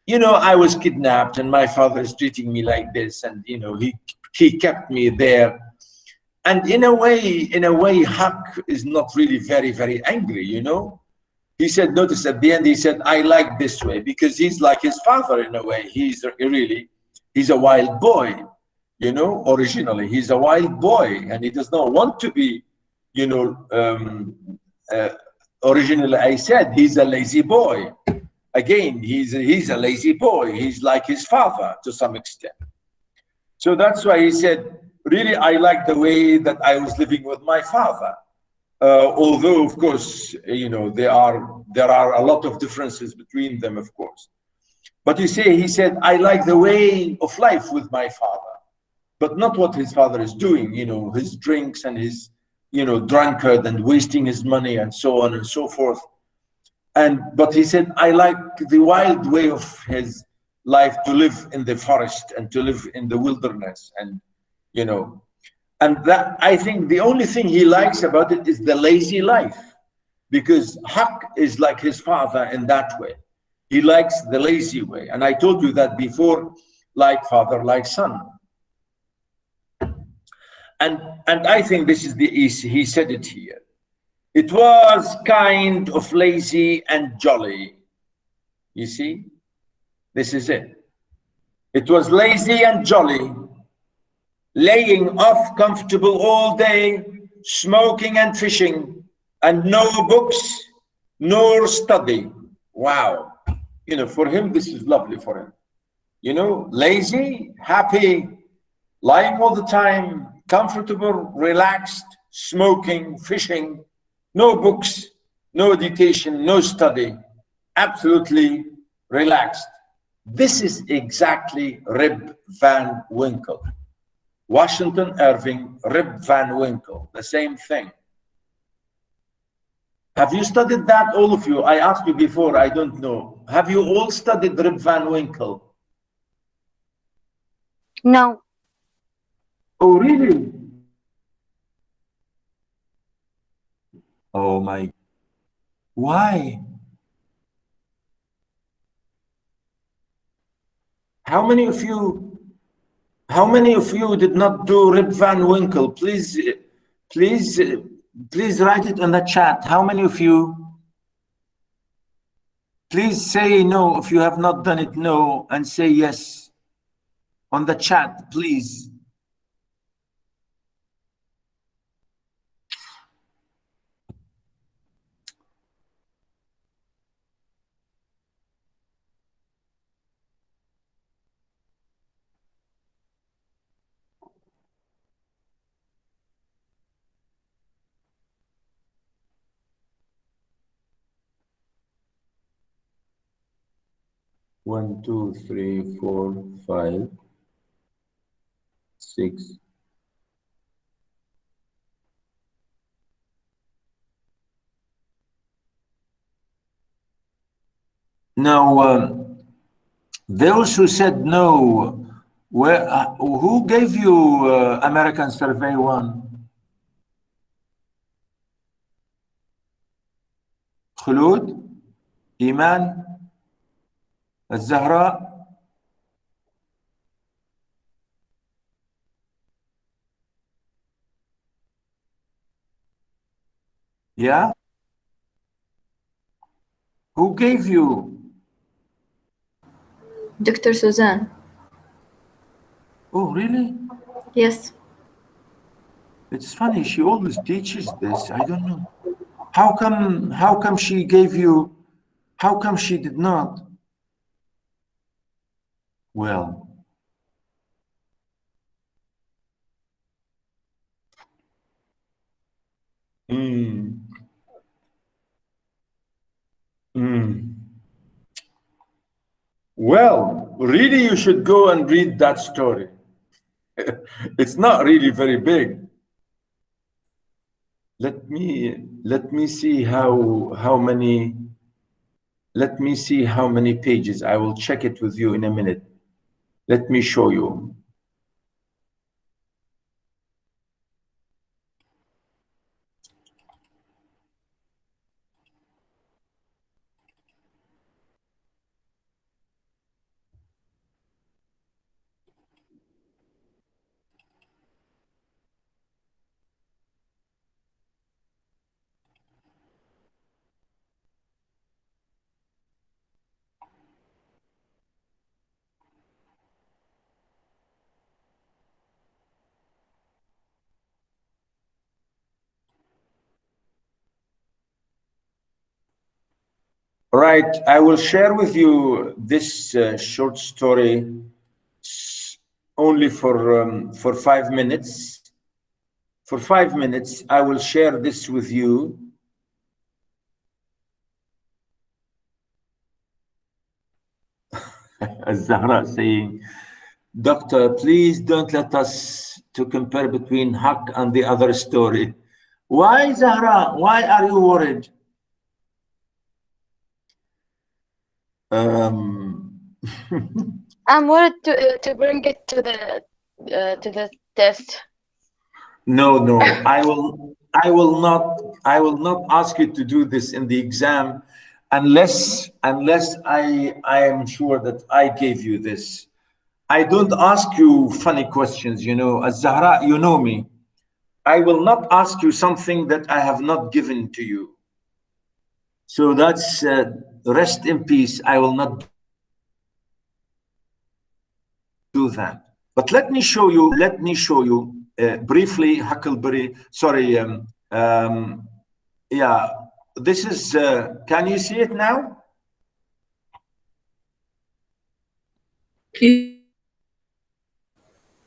you know, I was kidnapped and my father is treating me like this, and, you know, he kept me there. And in a way, Huck is not really very, very angry, you know. He said, notice at the end, he said, I like this way, because he's like his father in a way. He's a wild boy, you know, originally. He's a wild boy, and he does not want to be, you know, originally I said he's a lazy boy. Again, he's a lazy boy. He's like his father to some extent. So that's why he said, really, I like the way that I was living with my father. Although, of course, you know, there are a lot of differences between them, of course. But he said, I like the way of life with my father, but not what his father is doing, you know, his drinks and his, you know, drunkard and wasting his money and so on and so forth. But he said, I like the wild way of his life, to live in the forest and to live in the wilderness, and, you know, and that, I think the only thing he likes about it is the lazy life, because Huck is like his father in that way. He likes the lazy way. And I told you that before, like father, like son. And I think this is he said it here. It was kind of lazy and jolly. You see, this is it. It was lazy and jolly, laying off comfortable all day, smoking and fishing, and no books nor study. Wow. You know, for him, this is lovely for him. You know, lazy, happy, lying all the time, comfortable, relaxed, smoking, fishing, no books, no education, no study, absolutely relaxed. This is exactly Rip Van Winkle. Washington Irving, Rip Van Winkle, the same thing. Have you studied that, all of you? I asked you before, I don't know. Have you all studied Rip Van Winkle? No. Oh, really? Oh my, why? How many of you did not do Rip Van Winkle? Please, please, please write it in the chat. How many of you? Please say no if you have not done it, no, and say yes on the chat, please. One, two, three, 4, 5, 6. Now, those who said no, who gave you American Survey 1? Khulud, Iman, Zahra. Yeah? Who gave you? Dr. Suzanne. Oh, really? Yes. It's funny, she always teaches this. I don't know. How come she gave you, how come she did not? Well, well, really you should go and read that story. It's not really very big. Let me see how many, let me see how many pages. I will check it with you in a minute. Let me show you. Right, I will share with you this short story only for 5 minutes. For 5 minutes, I will share this with you. As Zahra saying, Doctor, please don't let us to compare between Huck and the other story. Why, Zahra? Why are you worried? I'm worried to bring it to the test. No, I will not ask you to do this in the exam unless I am sure that I gave you this. I don't ask you funny questions, you know. As Zahra, you know me. I will not ask you something that I have not given to you. So that's rest in peace. I will not do that. But let me show you briefly, Huckleberry. Sorry. Yeah, this is, can you see it now?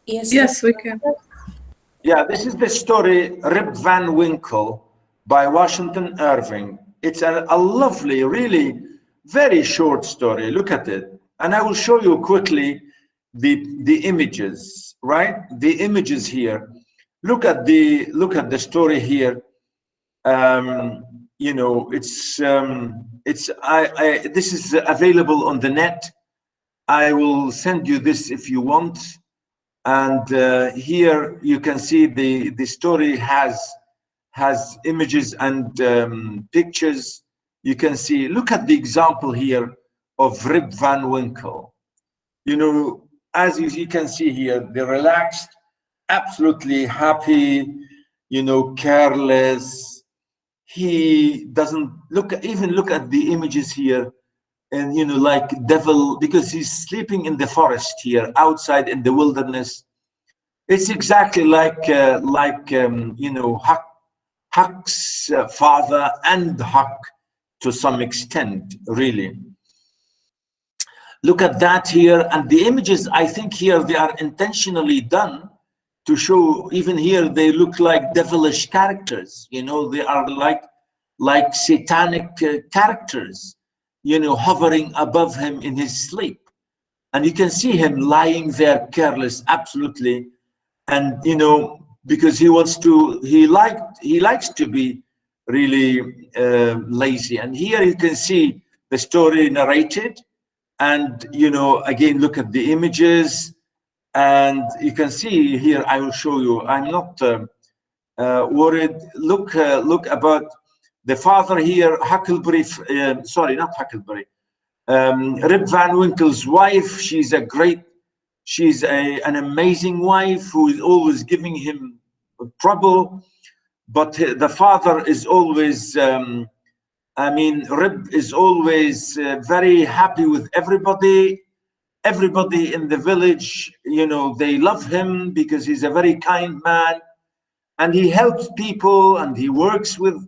Yes, we can. Yeah, this is the story Rip Van Winkle by Washington Irving. It's a lovely, really very short story. Look at it. And I will show you quickly the images, right? The images here. Look at the story here. You know, this is available on the net. I will send you this if you want. And here you can see the story has images and pictures. You can see, look at the example here of Rip Van Winkle. You know, as you can see here, they're relaxed, absolutely happy, you know, careless. He doesn't look at the images here, and you know, like devil, because he's sleeping in the forest here, outside in the wilderness. It's exactly like you know, Huck's father and Huck to some extent, really. Look at that here, and the images, I think here they are intentionally done to show, even here they look like devilish characters, you know, they are like satanic characters, you know, hovering above him in his sleep. And you can see him lying there careless, absolutely. And you know, because he likes to be really lazy. And here you can see the story narrated, and you know, again, look at the images, and you can see here, I will show you, I'm not worried. Look about the father here, Huckleberry, sorry, not Huckleberry, Rip Van Winkle's wife. She's an amazing wife who is always giving him trouble, but the father is always, I mean, Rip is always very happy with everybody. Everybody in the village, you know, they love him because he's a very kind man, and he helps people and he works with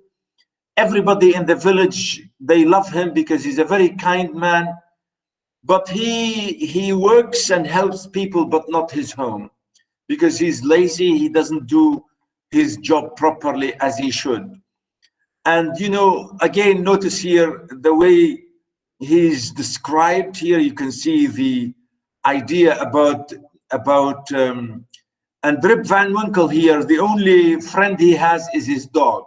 everybody in the village. They love him because he's a very kind man. But he works and helps people, but not his home, because he's lazy. He doesn't do his job properly as he should. And you know, again, notice here the way he's described here. You can see the idea about and Rip Van Winkle here, the only friend he has is his dog,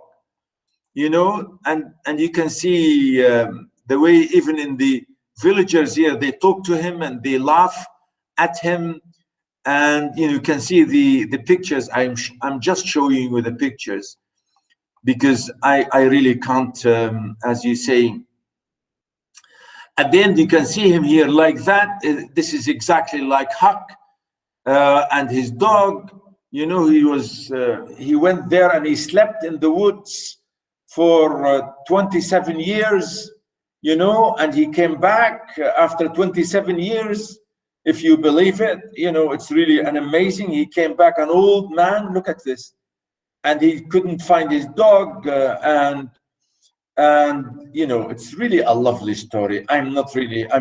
you know, and you can see the way even in the villagers here, they talk to him and they laugh at him. And you know, you can see the pictures. I'm just showing you the pictures because I really can't, as you say. At the end, you can see him here like that. This is exactly like Huck and his dog. You know, he went there and he slept in the woods for 27 years, you know, and he came back after 27 years, if you believe it. You know, it's really an amazing. He came back an old man. Look at this. And he couldn't find his dog, and you know, it's really a lovely story. I'm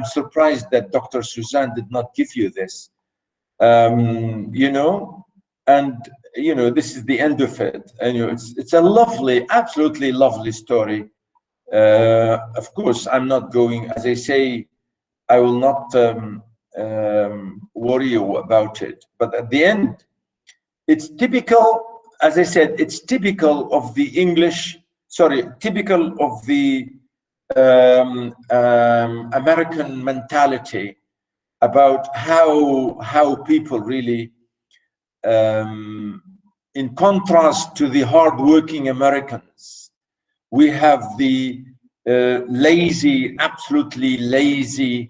surprised that Dr. Suzanne did not give you this, you know, and you know, this is the end of it. And you know, it's a lovely, absolutely lovely story. Of course, I'm not going, as I say, I will not worry you about it, but at the end, it's typical. As I said, it's typical of the English, typical of the American mentality about how people really, in contrast to the hardworking Americans, we have the lazy, absolutely lazy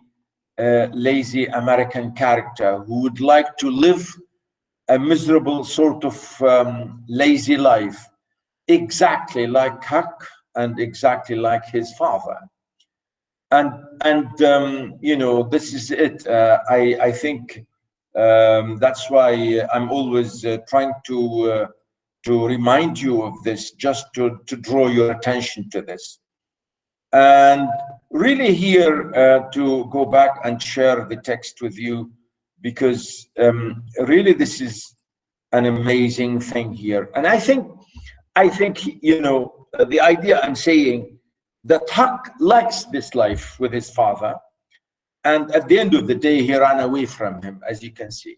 American character who would like to live a miserable sort of lazy life, exactly like Huck and exactly like his father. And you know, this is it. I think that's why I'm always trying to remind you of this, just to draw your attention to this. And really here to go back and share the text with you. because really this is an amazing thing here. And I think, you know, the idea I'm saying that Huck likes this life with his father. And at the end of the day, he ran away from him, as you can see.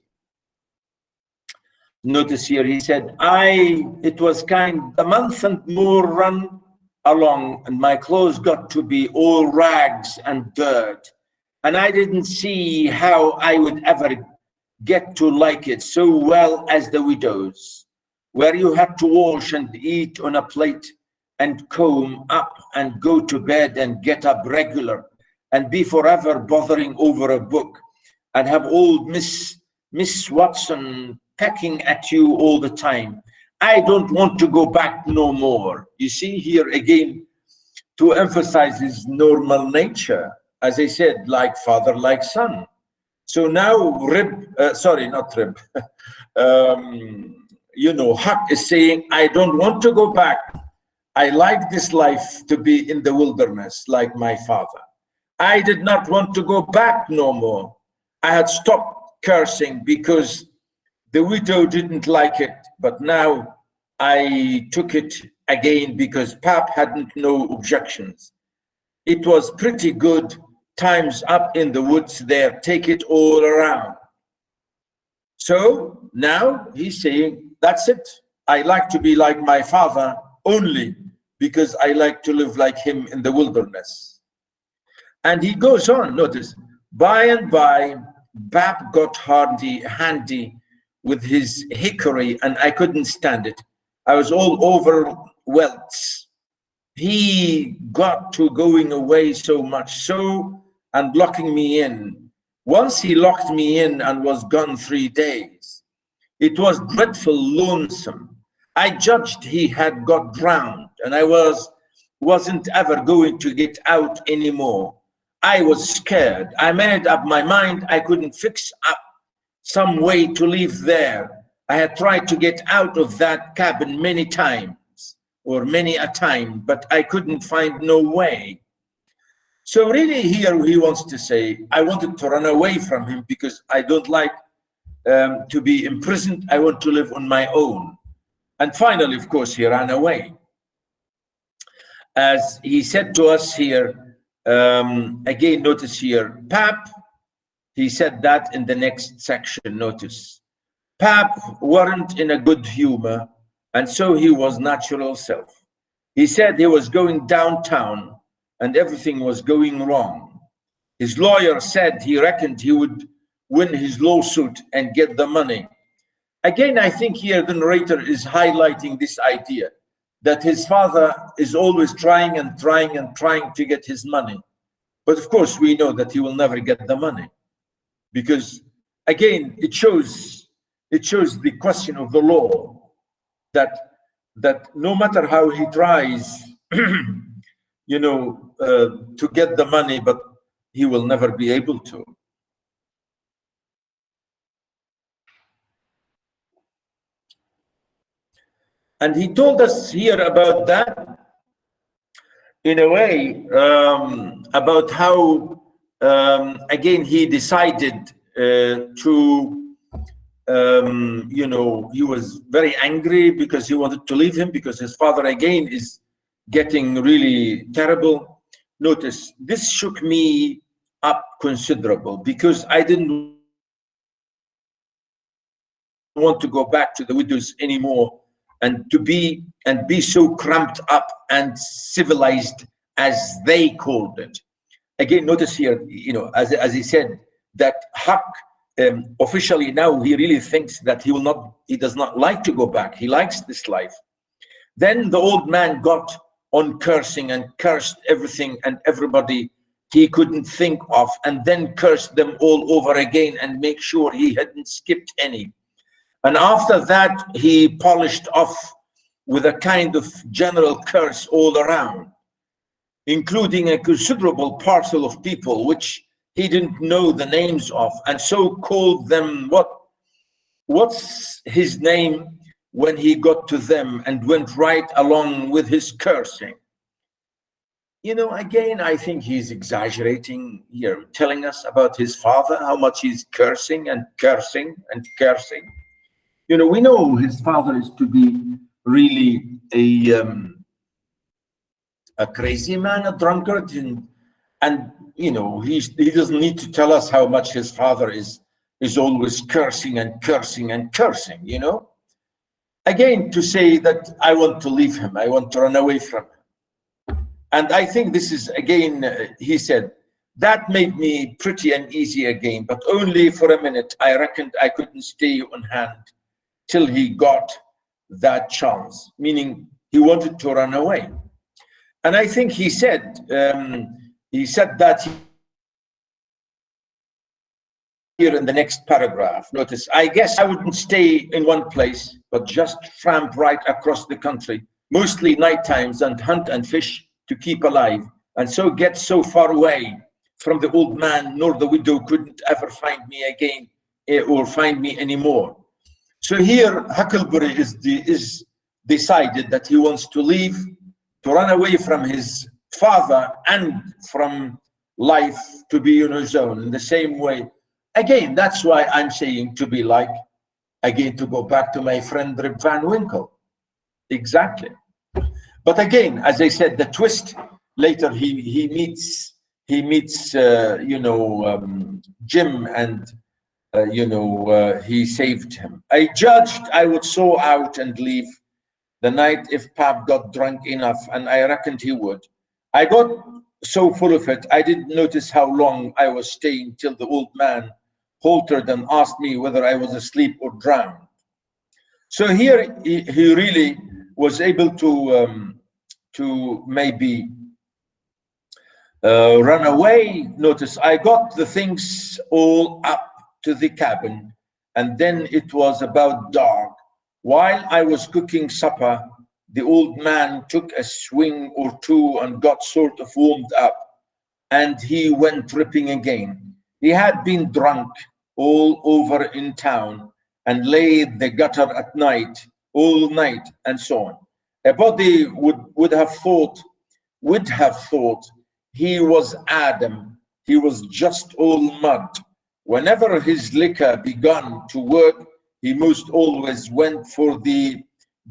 Notice here, he said, it was a month and more run along, and my clothes got to be all rags and dirt. And I didn't see how I would ever get to like it so well as the widows, where you had to wash and eat on a plate and comb up and go to bed and get up regular and be forever bothering over a book and have old Miss Watson pecking at you all the time. I don't want to go back no more. You see here again, to emphasize his normal nature, as I said, like father, like son. So now you know, Huck is saying, I don't want to go back. I like this life to be in the wilderness like my father. I did not want to go back no more. I had stopped cursing because the widow didn't like it, but now I took it again because Pap hadn't no objections. It was pretty good times up in the woods there, take it all around. So now he's saying, that's it. I like to be like my father only because I like to live like him in the wilderness. And he goes on, notice, by and by, Pap got handy with his hickory, and I couldn't stand it. I was all over welts. He got to going away so much so, and locking me in. Once he locked me in and was gone 3 days. It was dreadful lonesome. I judged he had got drowned, and I wasn't ever going to get out anymore. I was scared. I made up my mind I couldn't fix up some way to live there. I had tried to get out of that cabin many times, or many a time, but I couldn't find no way. So really here he wants to say, I wanted to run away from him because I don't like to be imprisoned. I want to live on my own. And finally, of course, he ran away. As he said to us here, again, notice here, Pap, he said that in the next section, notice. Pap weren't in a good humor, and so he was natural self. He said he was going downtown and everything was going wrong. His lawyer said he reckoned he would win his lawsuit and get the money. Again, I think here the narrator is highlighting this idea that his father is always trying and trying and trying to get his money. But of course, we know that he will never get the money because, again, it shows the question of the law that no matter how he tries, you know, to get the money, but he will never be able to. And he told us here about that, in a way, about how, again, he decided to, you know, he was very angry because he wanted to leave him because his father, again, is getting really terrible. Notice, this shook me up considerable because I didn't want to go back to the widows anymore and be so cramped up and civilized as they called it. Again, notice here, you know, as he said, that Huck officially now he really thinks that he does not like to go back. He likes this life. Then the old man got on cursing and cursed everything and everybody he couldn't think of, and then cursed them all over again and make sure he hadn't skipped any. And after that, he polished off with a kind of general curse all around, including a considerable parcel of people which he didn't know the names of, and so called them what's his name when he got to them, and went right along with his cursing. you know, again, I think he's exaggerating here, telling us about his father, how much he's cursing and cursing and cursing. You know, we know his father is to be really a crazy man, a drunkard, and you know, he doesn't need to tell us how much his father is always cursing and cursing and cursing, you know. Again, to say that I want to leave him, I want to run away from him. And I think this is, again, he said, that made me pretty uneasy again, but only for a minute. I reckoned I couldn't stay on hand till he got that chance, meaning he wanted to run away. And I think he said that here in the next paragraph. Notice, I guess I wouldn't stay in one place, but just tramp right across the country, mostly night times, and hunt and fish to keep alive, and so get so far away from the old man, nor the widow couldn't ever find me again or find me anymore. So here, Huckleberry is decided that he wants to leave, to run away from his father and from life, to be on his own in the same way. Again, that's why I'm saying to be like, again, to go back to my friend Rip Van Winkle. Exactly. But again, as I said, the twist later, he meets you know, Jim, and you know, he saved him. I judged I would sow out and leave the night if Pap got drunk enough, and I reckoned he would. I got so full of it, I didn't notice how long I was staying till the old man halted and asked me whether I was asleep or drowned. So here he really was able to maybe run away. Notice, I got the things all up to the cabin, and then it was about dark. While I was cooking supper, the old man took a swing or two and got sort of warmed up, and he went tripping again. He had been drunk all over in town and lay in the gutter at night, all night, and so on. A body would have thought he was Adam. He was just all mud. Whenever his liquor began to work, he most always went for the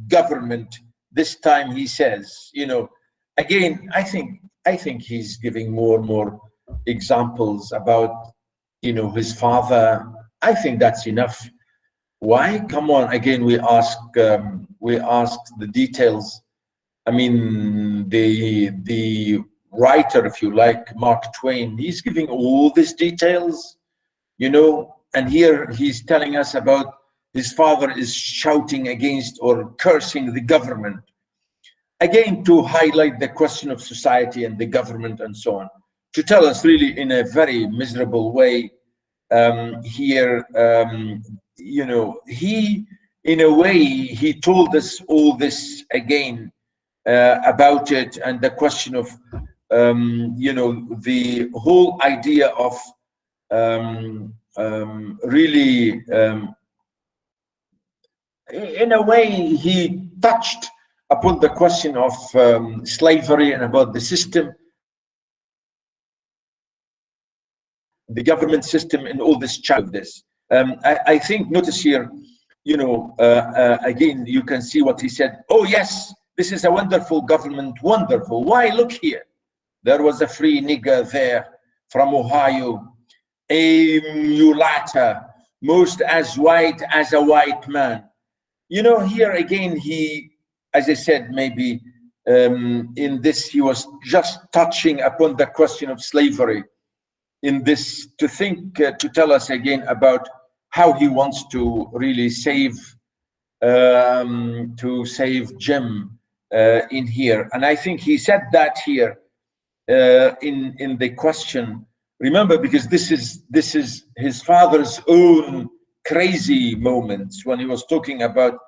government. This time he says, you know, again, I think he's giving more and more examples about, you know, his father. I think that's enough. Why? Come on, again, we ask the details. I mean, the writer, if you like, Mark Twain, he's giving all these details, you know, and here he's telling us about his father is shouting against or cursing the government. Again, to highlight the question of society and the government and so on, to tell us really in a very miserable way here, you know, he, in a way, he told us all this again about it, and the question of, you know, the whole idea of really, in a way, he touched upon the question of slavery and about the system, the government system, and all this chat of this. I think, notice here, you know, again, you can see what he said. Oh, yes, this is a wonderful government, wonderful. Why, look here. There was a free nigger there from Ohio, a mulatta, most as white as a white man. You know, here again, he, as I said, maybe in this, he was just touching upon the question of slavery in this, to think, to tell us again about how he wants to really save, Jim in here. And I think he said that here in the question. Remember, because this is his father's own crazy moments when he was talking about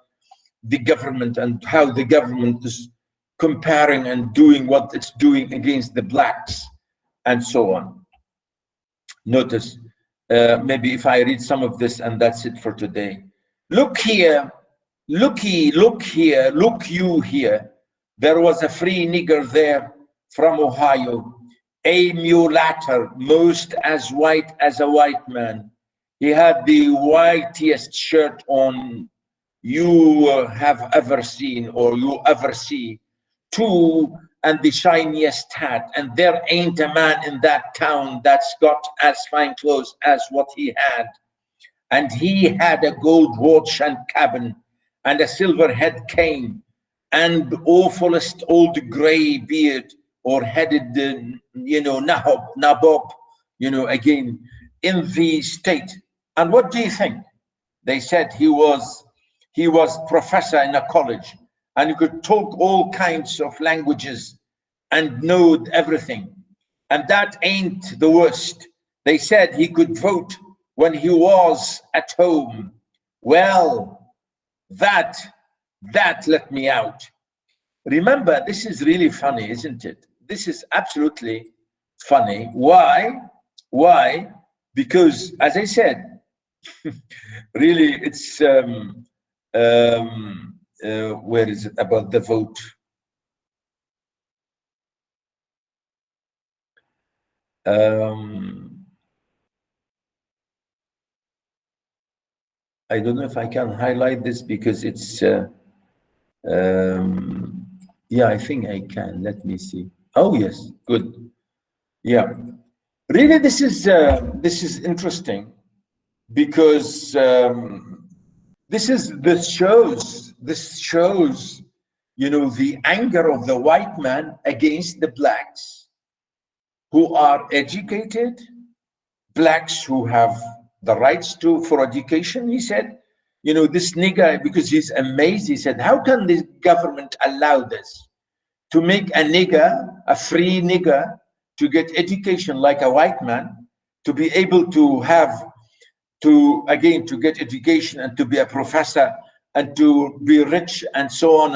the government and how the government is comparing and doing what it's doing against the blacks and so on. Notice, maybe if I read some of this, and that's it for today. Look here, look here, look you here. There was a free nigger there from Ohio, a mulatter, most as white as a white man. He had the whitest shirt on you have ever seen or you ever see, too, and the shiniest hat. And there ain't a man in that town that's got as fine clothes as what he had. And he had a gold watch and cabin and a silver head cane and awfulest old gray beard or headed, nabob, again, in the state. And what do you think? They said he was professor in a college and he could talk all kinds of languages and know everything. And that ain't the worst. They said he could vote when he was at home. Well, that let me out. Remember, this is really funny, isn't it? This is absolutely funny. Why? Why? Because, as I said, really, it's where is it about the vote? I don't know if I can highlight this because it's yeah, I think I can. Let me see. Oh yes, good. Yeah, really, this is interesting because this shows the anger of the white man against the blacks who are educated, blacks who have the rights for education. He said, this nigger, because he's amazed, he said, how can the government allow this, to make a nigger, a free nigger, to get education like a white man, to be able to to get education and to be a professor and to be rich and so on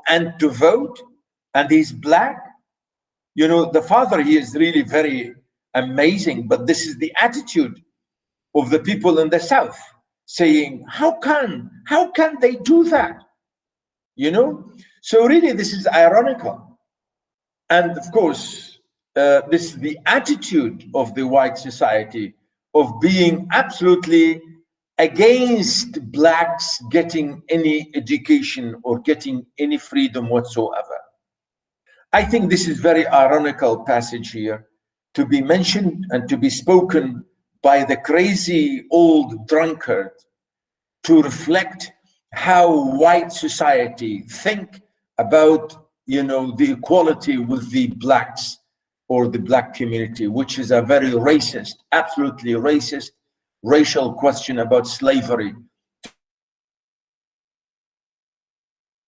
and to vote, and he's black? The father, he is really very amazing, but this is the attitude of the people in the South, saying, how can they do that? So really, this is ironical. And of course, this is the attitude of the white society of being absolutely against blacks getting any education or getting any freedom whatsoever. I think this is very ironical passage here to be mentioned and to be spoken by the crazy old drunkard to reflect how white society think about the equality with the blacks or the black community, which is a very racist, absolutely racist, racial question about slavery,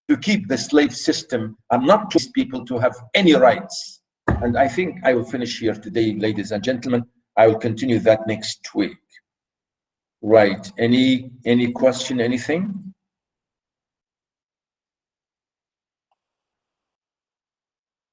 to keep the slave system and not to people to have any rights. And I think I will finish here today, ladies and gentlemen. I will continue that next week. Right, any question, anything?